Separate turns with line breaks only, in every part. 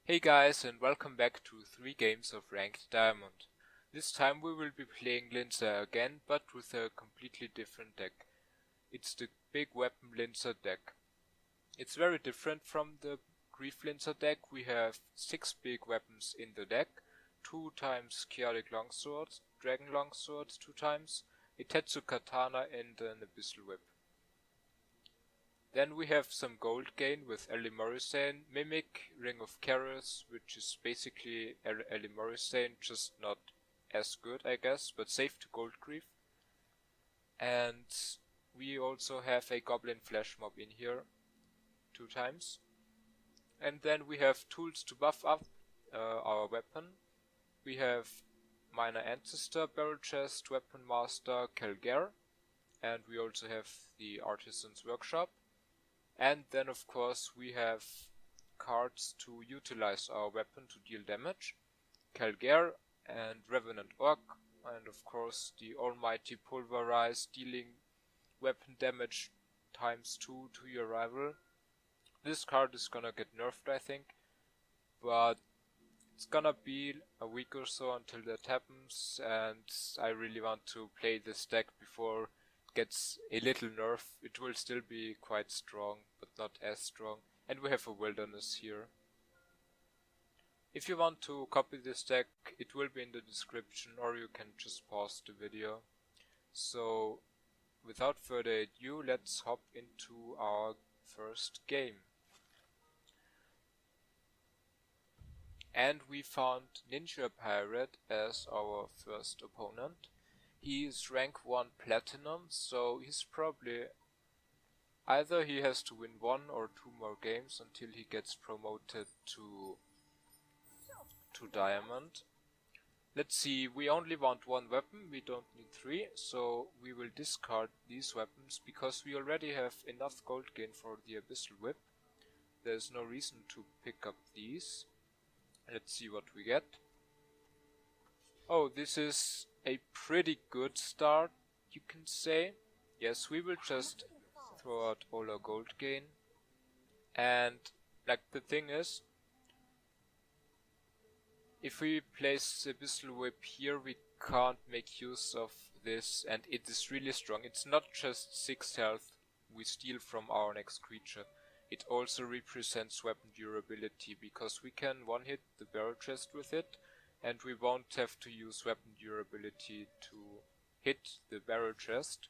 Hey guys, and welcome back to 3 games of Ranked Diamond. This time we will be playing Linza again, but with a completely different deck. It's the big weapon Linza deck. It's very different from the Grief Linza deck. We have 6 big weapons in the deck, 2 times Chaotic Longswords, Dragon Longswords 2 times, a Tetsu Katana and an Abyssal Whip. Then we have some gold gain with Elimorrisane, Mimic, Ring of Keras, which is basically Elimorrisane, just not as good I guess, but safe to gold grief. And we also have a Goblin Flash Mob in here 2 times. And then we have tools to buff up our weapon. We have Minor Ancestor, Barrel Chest, Weapon Master, Kelger, and we also have the Artisan's Workshop. And then of course we have cards to utilize our weapon to deal damage. Kelger and Revenant Orc, and of course the almighty Pulverize, dealing weapon damage times 2 to your rival. This card is gonna get nerfed I think, but it's gonna be a week or so until that happens, and I really want to play this deck before gets a little nerf. It will still be quite strong, but not as strong. And we have a wilderness here. If you want to copy this deck, it will be in the description, or you can just pause the video. So, without further ado, let's hop into our first game. And we found Ninja Pirate as our first opponent. He is rank 1 platinum, so he's probably either he has to win 1 or 2 more games until he gets promoted to diamond. Let's see, we only want 1 weapon, we don't need 3, so we will discard these weapons because we already have enough gold gain for the Abyssal Whip. There's no reason to pick up these. Let's see what we get. Oh, this is a pretty good start, you can say. Yes, we will just throw out all our gold gain. And like the thing is, if we place the Abyssal Whip here, we can't make use of this, and it is really strong. It's not just 6 health we steal from our next creature. It also represents weapon durability, because we can one-hit the barrel chest with it, and we won't have to use weapon durability to hit the barrel chest,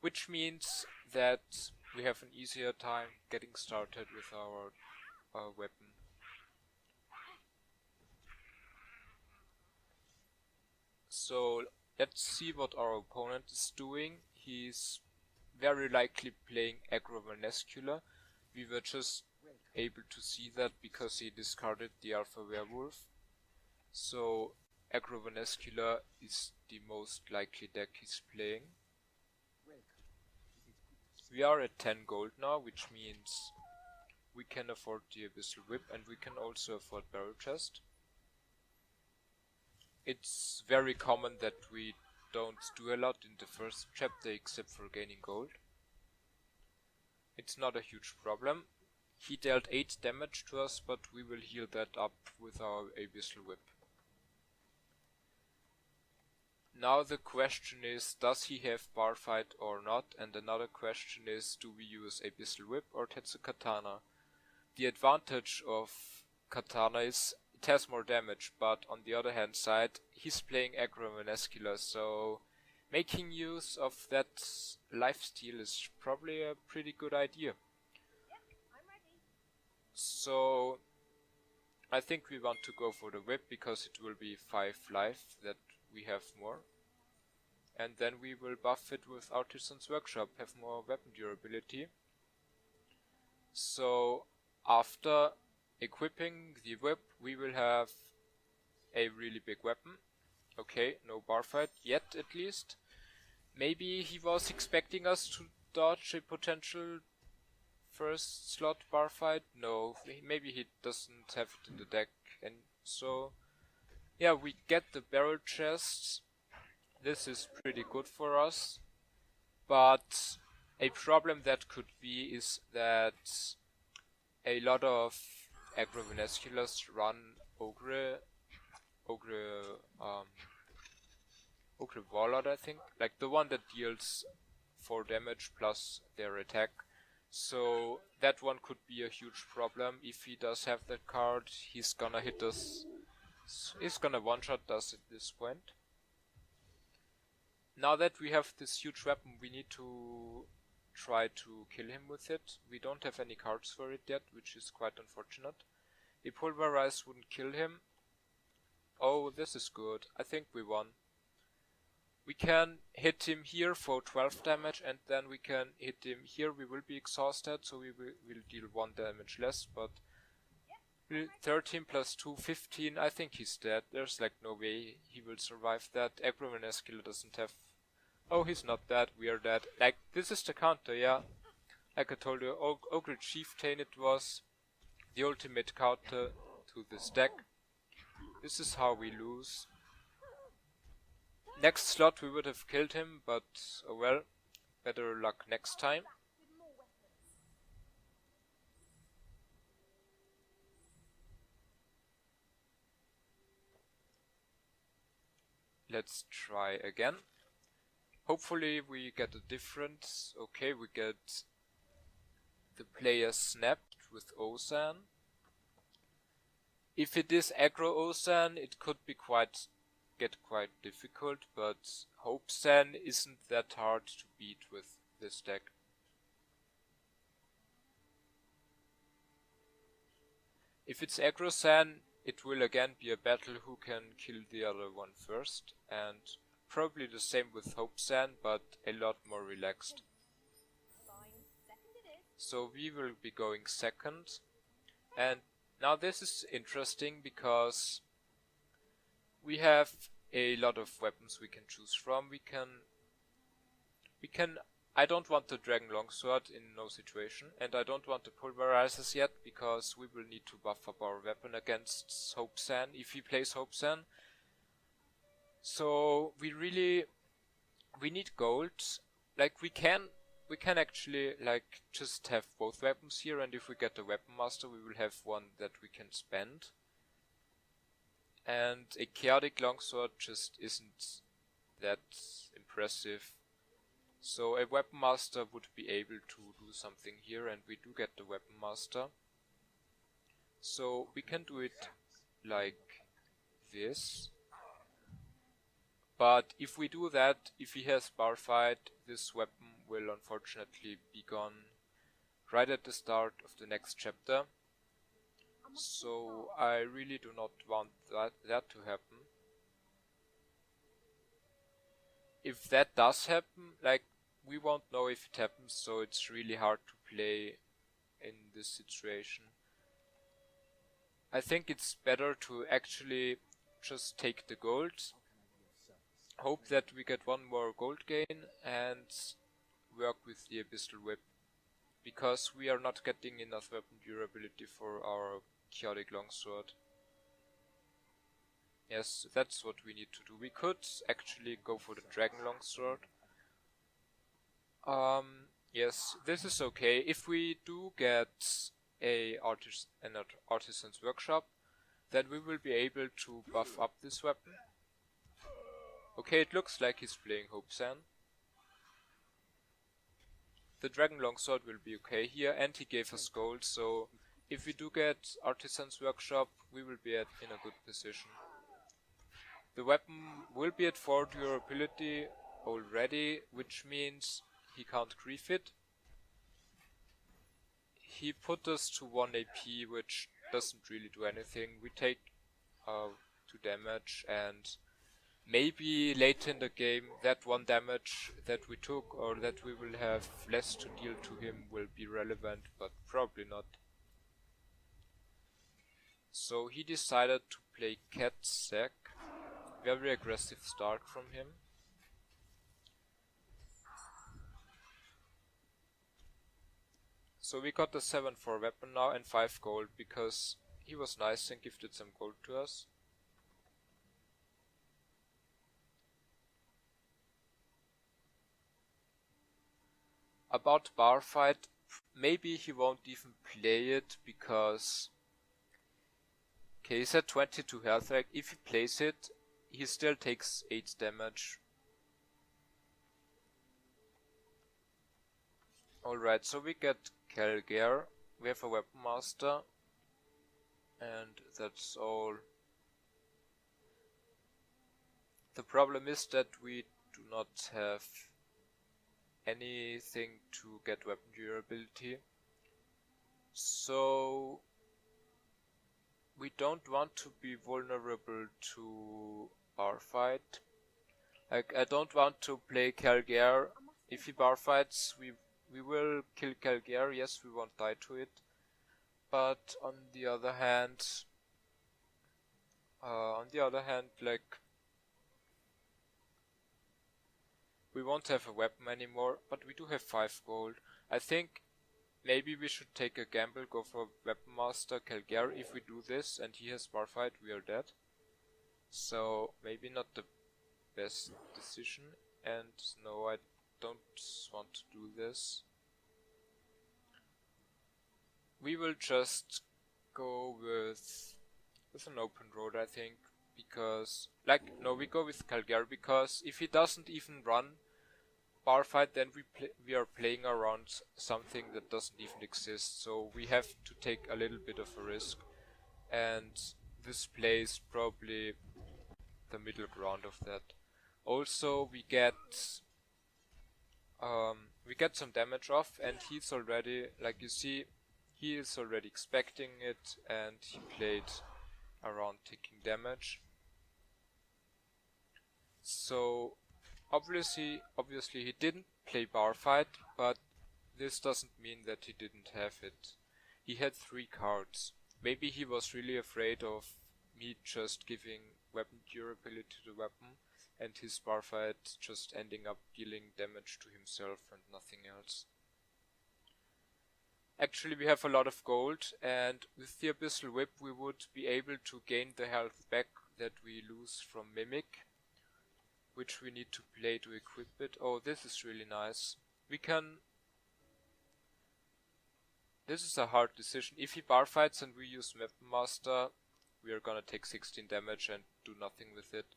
which means that we have an easier time getting started with our weapon. So let's see what our opponent is doing. He's very likely playing Aggro Vernacular. We were just able to see that because he discarded the Alpha Werewolf. So Aggro Vernacular is the most likely deck he's playing. We are at 10 gold now, which means we can afford the Abyssal Whip and we can also afford Barrel Chest. It's very common that we don't do a lot in the first chapter except for gaining gold. It's not a huge problem. He dealt 8 damage to us, but we will heal that up with our Abyssal Whip. Now the question is, does he have bar fight or not? And another question is, do we use Abyssal Whip or Tetsu Katana? The advantage of Katana is it has more damage, but on the other hand side, he's playing Aggro Vernacular, so making use of that lifesteal is probably a pretty good idea. So I think we want to go for the whip because it will be 5 life that we have more. And then we will buff it with Artisan's Workshop, have more weapon durability. So after equipping the whip, we will have a really big weapon. Okay, no bar fight yet at least. Maybe he was expecting us to dodge a potential first slot bar fight. No, maybe he doesn't have it in the deck. And so yeah, we get the barrel chest. This is pretty good for us, but a problem that could be is that a lot of aggro Venesculars run Ogre Warlord, I think. Like the one that deals 4 damage plus their attack. So that one could be a huge problem. If he does have that card, he's gonna hit us. He's gonna one-shot us at this point. Now that we have this huge weapon, we need to try to kill him with it. We don't have any cards for it yet, which is quite unfortunate. A Pulverize wouldn't kill him. Oh, this is good. I think we won. We can hit him here for 12 damage, and then we can hit him here. We will be exhausted, so we will deal 1 damage less, but 13 plus 2, 15. I think he's dead. There's like no way he will survive that. Aggro Venescular doesn't have... Oh, he's not dead. We are dead. Like, this is the counter, yeah. Like I told you, Ogre Chieftain it was the ultimate counter to this deck. This is how we lose. Next slot we would have killed him, but oh well, better luck next time. Let's try again. Hopefully we get a difference. Okay, we get the player snapped with Osan. If it is aggro Osan, it could be get quite difficult, but Hope San isn't that hard to beat with this deck. If it's aggro San, it will again be a battle who can kill the other one first, and probably the same with Hope San, but a lot more relaxed. So we will be going second, and now this is interesting because we have a lot of weapons we can choose from. We can I don't want the Dragon Longsword in no situation, and I don't want the Pulverizers yet because we will need to buff up our weapon against Hope San if he plays Hope San. So we need gold. Like we can actually like just have both weapons here, and if we get the Weapon Master we will have one that we can spend. And a Chaotic Longsword just isn't that impressive. So a Weapon Master would be able to do something here, and we do get the Weapon Master. So we can do it like this. But if we do that, if he has bar fight, this weapon will unfortunately be gone right at the start of the next chapter. So I really do not want that to happen. If that does happen, like, we won't know if it happens, so it's really hard to play in this situation. I think it's better to actually just take the gold, hope that we get one more gold gain, and work with the Abyssal Whip, because we are not getting enough weapon durability for our Chaotic Longsword. Yes, that's what we need to do. We could actually go for the Dragon Longsword. Yes, this is okay. If we do get an Artisan's Workshop, then we will be able to buff up this weapon. Okay, it looks like he's playing Hope San. The Dragon Longsword will be okay here, and he gave us gold, so if we do get Artisan's Workshop, we will be in a good position. The weapon will be at 4 durability already, which means he can't grief it. He put us to 1 AP, which doesn't really do anything. We take 2 damage, and maybe later in the game that 1 damage that we took, or that we will have less to deal to him, will be relevant, but probably not. So he decided to play Cat Sack. Very aggressive start from him. So we got the 7-4 weapon now and 5 gold, because he was nice and gifted some gold to us. About bar fight, maybe he won't even play it, because Okay, he's at 22 health. Like, if he plays it, he still takes 8 damage. Alright, so we get Calgare. We have a Weapon Master. And that's all. The problem is that we do not have anything to get weapon durability. So we don't want to be vulnerable to bar fight. Like, I don't want to play Calgare. If he bar fights, we will kill Calgare. Yes, we won't die to it. But on the other hand, like, we won't have a weapon anymore. But we do have 5 gold. I think maybe we should take a gamble, go for Weapon Master Calgare. If we do this and he has bar fight, we are dead. So maybe not the best decision. And no, I don't want to do this. We will just go with an open road, I think, because, like, no, we go with Calgare, because if he doesn't even run bar fight, then we are playing around something that doesn't even exist, so we have to take a little bit of a risk, and this play is probably the middle ground of that. Also, we get some damage off, and he's already, like you see, he is already expecting it, and he played around taking damage. So obviously he didn't play bar fight, but this doesn't mean that he didn't have it. He had 3 cards. Maybe he was really afraid of me just giving weapon durability to the weapon, and his bar fight just ending up dealing damage to himself and nothing else. Actually, we have a lot of gold, and with the Abyssal Whip we would be able to gain the health back that we lose from Mimic, which we need to play to equip it. Oh, this is really nice. This is a hard decision. If he bar fights and we use Weapon Master, we are gonna take 16 damage and do nothing with it.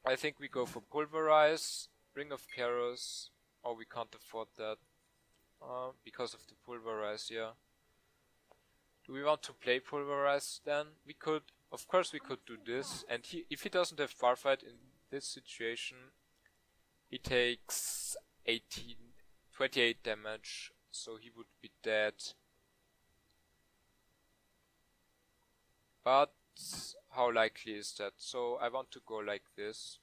I think we go for Pulverize, Ring of Chaos. Oh, we can't afford that. Because of the Pulverize, yeah. Do we want to play Pulverize then? We could, of course we could do this, and if he doesn't have bar fight in this situation, he takes 28 damage, so he would be dead. But how likely is that? So I want to go like this.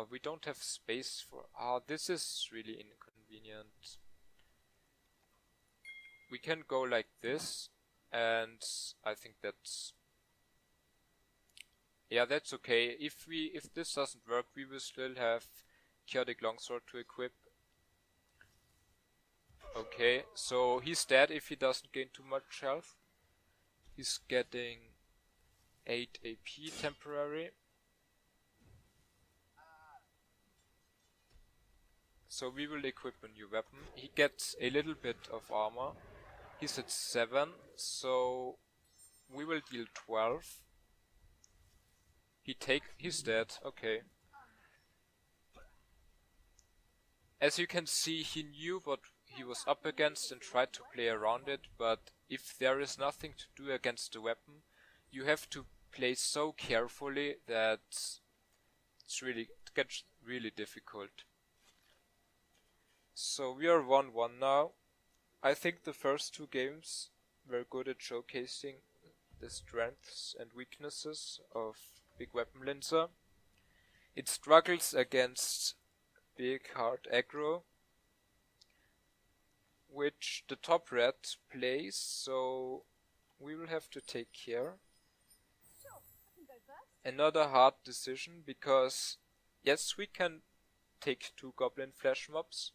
We don't have space for... this is really inconvenient. We can go like this, and I think that's... yeah, that's okay. If this doesn't work, we will still have Chaotic Longsword to equip. Okay, so he's dead if he doesn't gain too much health. He's getting 8 AP temporary. So we will equip a new weapon. He gets a little bit of armor. He's at 7, so we will deal 12. He's dead, okay. As you can see, he knew what he was up against and tried to play around it, but if there is nothing to do against the weapon, you have to play so carefully that it gets really difficult. So we are 1-1 now. I think the first 2 games were good at showcasing the strengths and weaknesses of Big Weapon Linza. It struggles against big hard aggro, which the top red plays, so we will have to take care. Another hard decision, because yes, we can take 2 goblin flash mobs.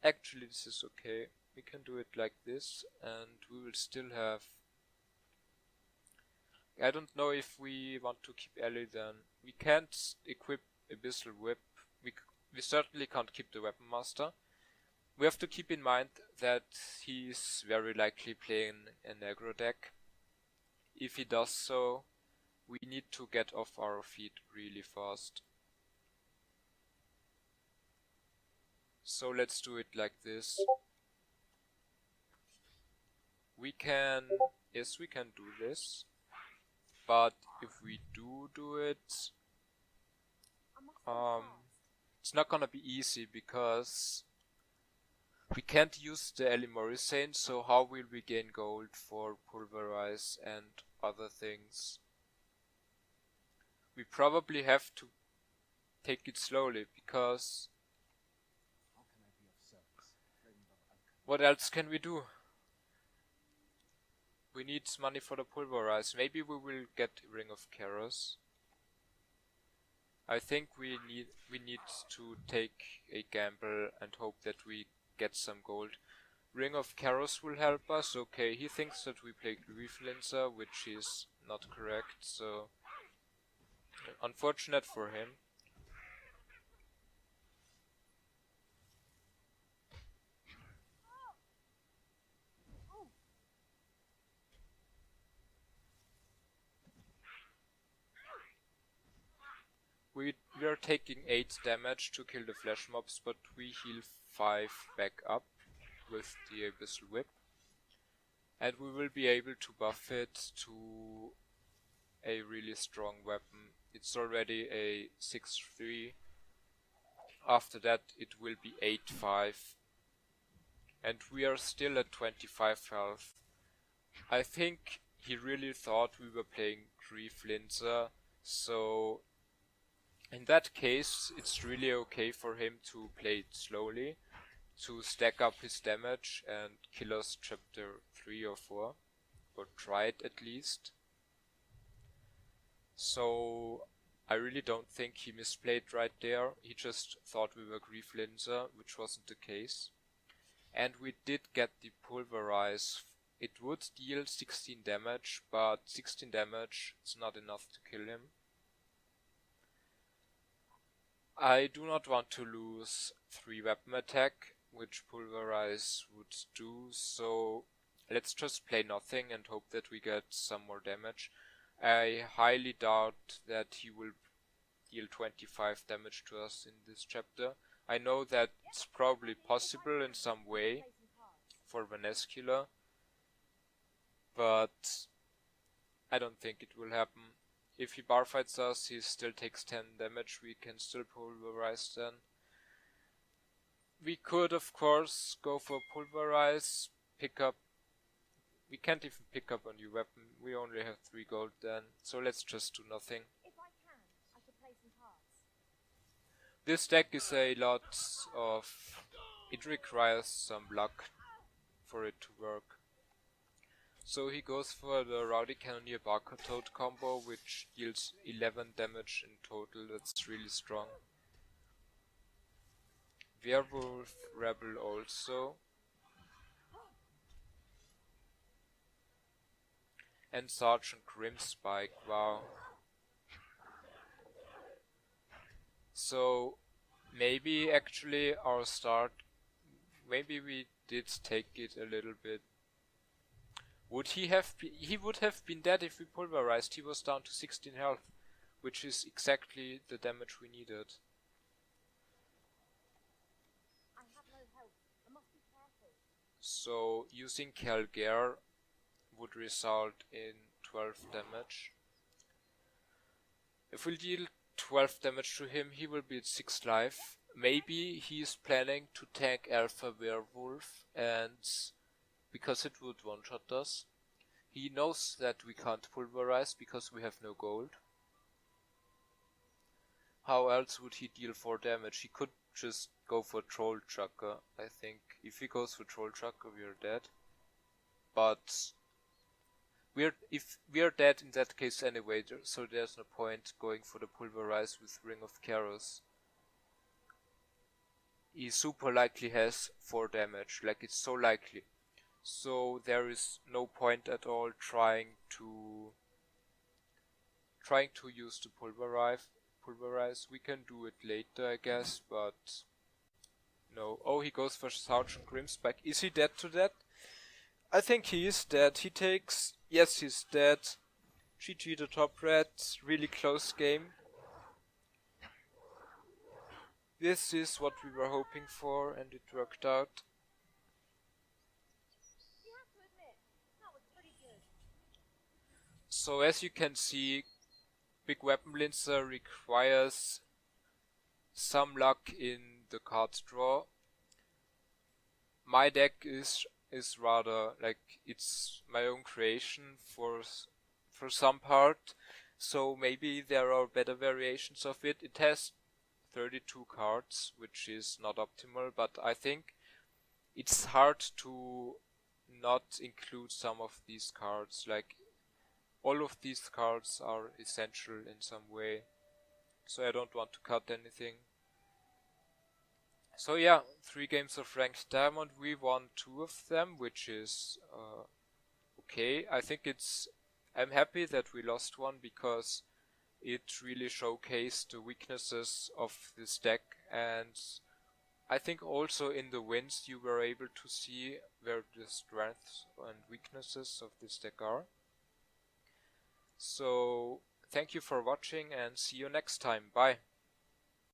Actually, this is okay. We can do it like this, and we will still have... I don't know if we want to keep Ellie then. We can't equip Abyssal Whip. We certainly can't keep the Weapon Master. We have to keep in mind that he's very likely playing an aggro deck. If he does so, we need to get off our feet really fast. So let's do it like this. Yes, we can do this. But if we do it, it's not gonna be easy because we can't use the Elimorisane, so how will we gain gold for pulverize and other things? We probably have to take it slowly because what else can we do? We need money for the pulverize. Maybe we will get Ring of Chaos. I think we need to take a gamble and hope that we get some gold. Ring of Chaos will help us. Okay, he thinks that we play Grief Linza, which is not correct, so unfortunate for him. We are taking 8 damage to kill the flesh mobs, but we heal 5 back up with the Abyssal Whip. And we will be able to buff it to a really strong weapon. It's already a 6-3. After that it will be 8-5. And we are still at 25 health. I think he really thought we were playing Grief Linza, so in that case it's really okay for him to play it slowly, to stack up his damage and kill us chapter 3 or 4, or try it at least. So I really don't think he misplayed right there. He just thought we were Grief Linza, which wasn't the case. And we did get the pulverize. It would deal 16 damage, but 16 damage is not enough to kill him. I do not want to lose 3 weapon attack, which pulverize would do, so let's just play nothing and hope that we get some more damage. I highly doubt that he will deal 25 damage to us in this chapter. I know that it's probably possible in some way for Vanescula, but I don't think it will happen. If he bar fights us, he still takes 10 damage, we can still pulverize then. We could of course go for pulverize, pick up. We can't even pick up a new weapon, we only have 3 gold then, so let's just do nothing.
If I can, I could play some cards.
This deck is a lot of... it requires some luck for it to work. So he goes for the Rowdy Cannoneer Barcode combo, which deals 11 damage in total, that's really strong. Werewolf Rebel also. And Sergeant Grimspike, wow. So maybe actually our start, maybe we did take it a little bit. Would he have he would have been dead if we pulverized. He was down to 16 health, which is exactly the damage we needed.
I have no health. I must be careful.
So using Calgare would result in 12 damage. If we deal 12 damage to him, he will be at 6 life. Maybe he is planning to tank Alpha Werewolf, and because it would one-shot us. He knows that we can't pulverize because we have no gold. How else would he deal 4 damage? He could just go for Troll Chucker, I think. If he goes for Troll Chucker, we are dead. But if we are dead in that case anyway, so there's no point going for the pulverize with Ring of Chaos. He super likely has 4 damage, like it's so likely. So there is no point at all trying to use the pulverize. We can do it later, I guess, but No. Oh, he goes for Sergeant Grimspike. Is he dead to that? I think he is dead. He takes... Yes, he's dead. GG the top red. Really close game. This is what we were hoping for, and it worked out.
You have to admit, that was pretty good.
So as you can see, Big Weapon Linza requires some luck in the card draw. My deck is rather like it's my own creation for some part, so maybe there are better variations of it. It has 32 cards, which is not optimal, but I think it's hard to not include some of these cards. Like all of these cards are essential in some way, so I don't want to cut anything. So yeah, 3 games of ranked diamond. We won 2 of them, which is okay. I think I'm happy that we lost one because it really showcased the weaknesses of this deck, and I think also in the wins you were able to see where the strengths and weaknesses of this deck are. So thank you for watching and see you next time. Bye.